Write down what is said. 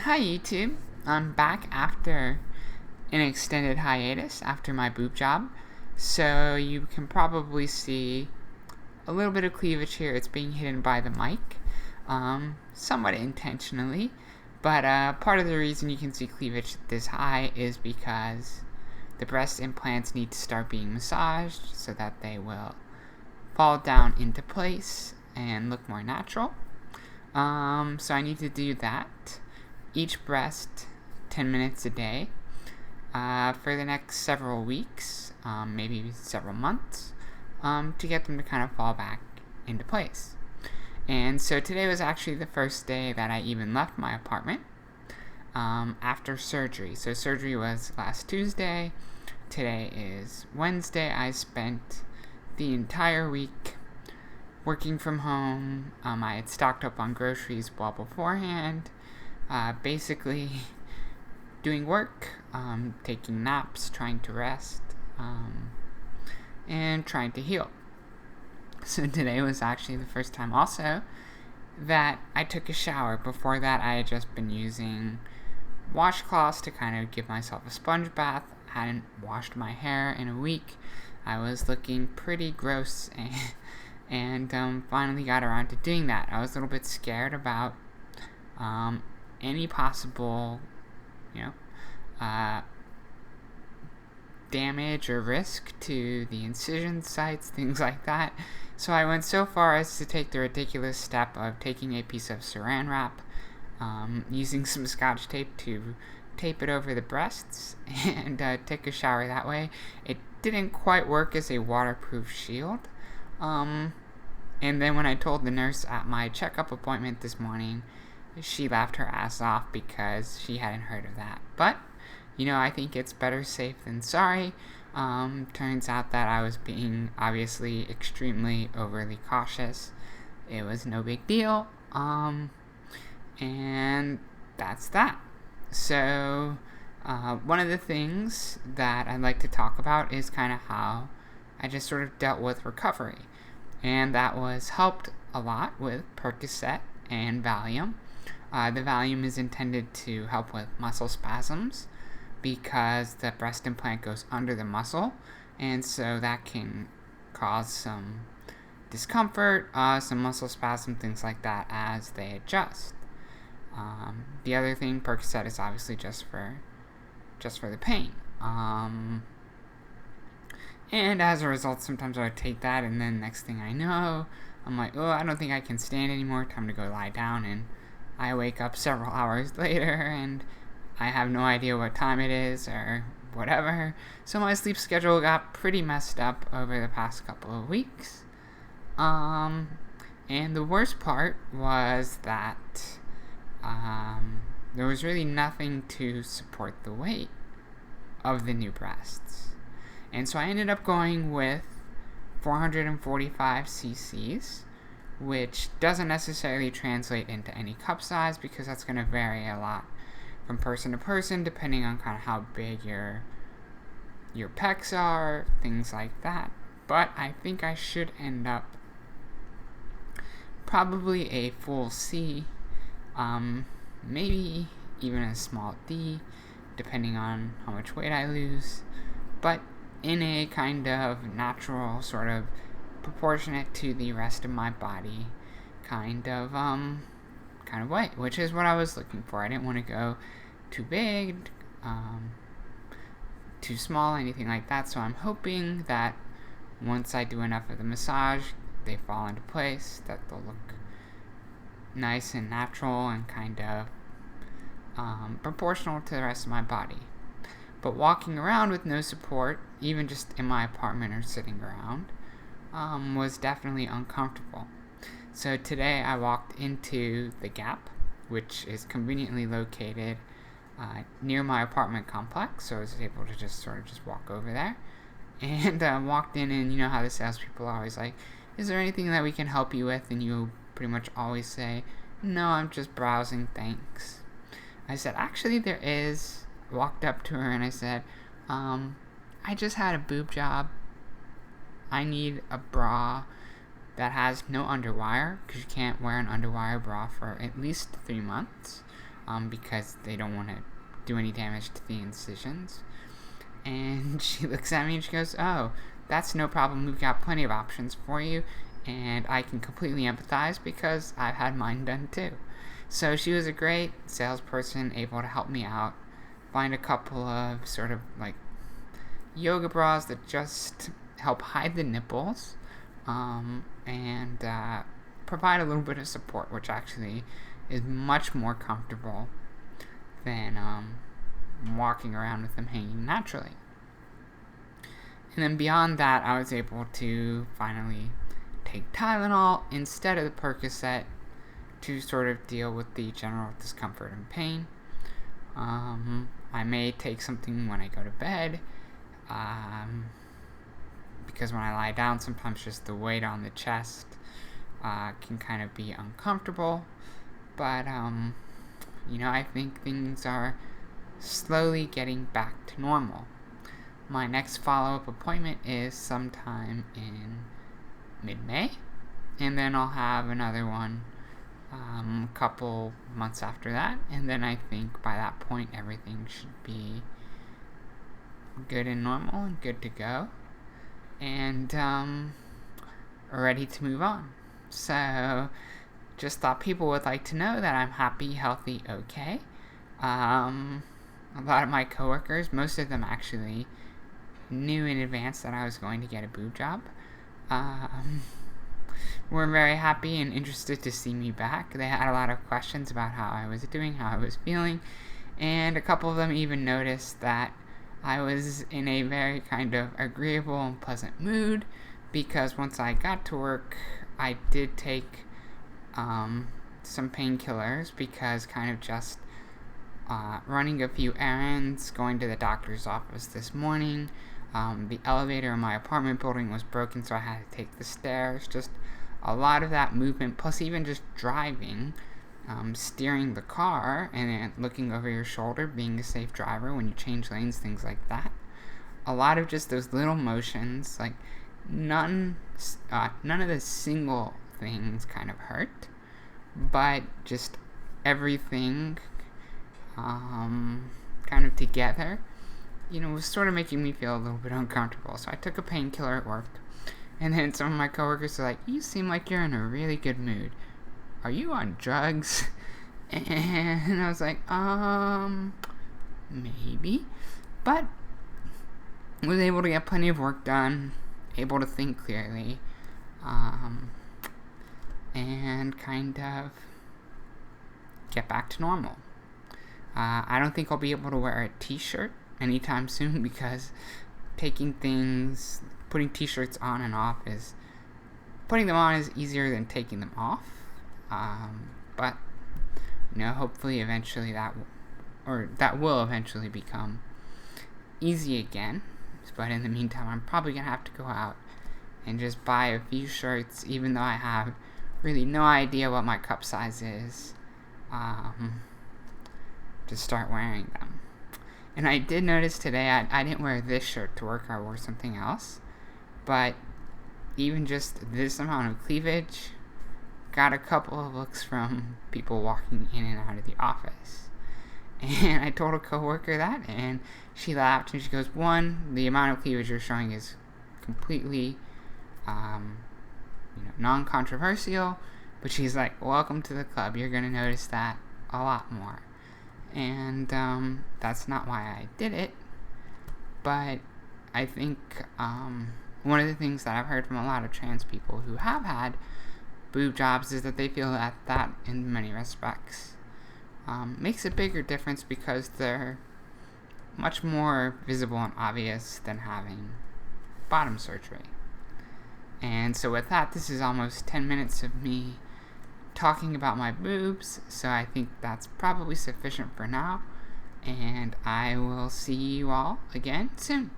Hi YouTube, I'm back after an extended hiatus after my boob job, so you can probably see a little bit of cleavage here. It's being hidden by the mic, somewhat intentionally, but part of the reason you can see cleavage this high is because the breast implants need to start being massaged so that they will fall down into place and look more natural. So I need to do that. Each breast 10 minutes a day for the next several weeks, maybe several months, to get them to kind of fall back into place. And so today was actually the first day that I even left my apartment after surgery. So surgery was last Tuesday. Today is Wednesday. I spent the entire week working from home. I had stocked up on groceries well beforehand. Basically doing work, taking naps, trying to rest, and trying to heal. So today was actually the first time also that I took a shower. Before that, I had just been using washcloths to kind of give myself a sponge bath. I hadn't washed my hair in a week. I was looking pretty gross and finally got around to doing that. I was a little bit scared about any possible, damage or risk to the incision sites, things like that. So I went so far as to take the ridiculous step of taking a piece of saran wrap, using some scotch tape to tape it over the breasts, and take a shower that way. It didn't quite work as a waterproof shield. And then when I told the nurse at my checkup appointment this morning, she laughed her ass off because she hadn't heard of that. But, I think it's better safe than sorry. Turns out that I was being obviously extremely overly cautious. It was no big deal. And that's that. So, one of the things that I'd like to talk about is kind of how I just sort of dealt with recovery. And that was helped a lot with Percocet and Valium. The Valium is intended to help with muscle spasms because the breast implant goes under the muscle, and so that can cause some discomfort, some muscle spasm, things like that as they adjust. The other thing, Percocet, is obviously just for the pain. And as a result, sometimes I would take that, and then next thing I know, I'm like, oh, I don't think I can stand anymore, time to go lie down, and I wake up several hours later, and I have no idea what time it is, or whatever. So my sleep schedule got pretty messed up over the past couple of weeks. And the worst part was that there was really nothing to support the weight of the new breasts. And so I ended up going with 445 cc's, which doesn't necessarily translate into any cup size because that's going to vary a lot from person to person depending on kind of how big your pecs are, things like that. But I think I should end up probably a full C, maybe even a small D, depending on how much weight I lose, but in a kind of natural, sort of proportionate to the rest of my body kind of weight, which is what I was looking for. I didn't want to go too big, too small, anything like that. So I'm hoping that once I do enough of the massage, they fall into place, that they'll look nice and natural and kind of proportional to the rest of my body. But walking around with no support, even just in my apartment or sitting around, was definitely uncomfortable. So today I walked into the Gap, which is conveniently located near my apartment complex, so I was able to just walk over there, and walked in, and you know how the salespeople are always like, is there anything that we can help you with? And you pretty much always say, no, I'm just browsing, thanks. I said, actually there is. Walked up to her and I said, I just had a boob job. I need a bra that has no underwire, because you can't wear an underwire bra for at least 3 months. because they don't want to do any damage to the incisions. And she looks at me and she goes, "Oh, that's no problem. We've got plenty of options for you." And I can completely empathize because I've had mine done too. So she was a great salesperson, able to help me out, find a couple of sort of like yoga bras that just help hide the nipples, and provide a little bit of support, which actually is much more comfortable than walking around with them hanging naturally. And then beyond that, I was able to finally take Tylenol instead of the Percocet to sort of deal with the general discomfort and pain. I may take something when I go to bed, because when I lie down, sometimes just the weight on the chest can kind of be uncomfortable. But, I think things are slowly getting back to normal. My next follow-up appointment is sometime in mid-May, and then I'll have another one a couple months after that, and then I think by that point everything should be good and normal and good to go, and ready to move on. So just thought people would like to know that I'm happy, healthy, okay. A lot of my coworkers, most of them actually knew in advance that I was going to get a boob job. Were very happy and interested to see me back. They had a lot of questions about how I was doing, how I was feeling, and a couple of them even noticed that I was in a very kind of agreeable and pleasant mood, because once I got to work, I did take some painkillers, because kind of just running a few errands, going to the doctor's office this morning. The elevator in my apartment building was broken, so I had to take the stairs. Just a lot of that movement, plus even just driving, steering the car, and then looking over your shoulder, being a safe driver when you change lanes, things like that. A lot of just those little motions, like none of the single things kind of hurt, but just everything kind of together, was sort of making me feel a little bit uncomfortable. So I took a painkiller at work, and then some of my coworkers were like, "You seem like you're in a really good mood. Are you on drugs?" And I was like, maybe. But was able to get plenty of work done, able to think clearly, and kind of get back to normal. I don't think I'll be able to wear a t-shirt anytime soon, because putting t-shirts on and off putting them on is easier than taking them off. But hopefully eventually that will eventually become easy again. But in the meantime, I'm probably gonna have to go out and just buy a few shirts, even though I have really no idea what my cup size is, to start wearing them. And I did notice today I didn't wear this shirt to work. I wore something else, but even just this amount of cleavage got a couple of looks from people walking in and out of the office. And I told a coworker that, and she laughed and she goes, "One, the amount of cleavage you're showing is completely non-controversial," but she's like, "Welcome to the club. You're gonna notice that a lot more." And that's not why I did it, but I think one of the things that I've heard from a lot of trans people who have had boob jobs is that they feel that in many respects makes a bigger difference, because they're much more visible and obvious than having bottom surgery. And so with that, this is almost 10 minutes of me talking about my boobs, so I think that's probably sufficient for now, and I will see you all again soon.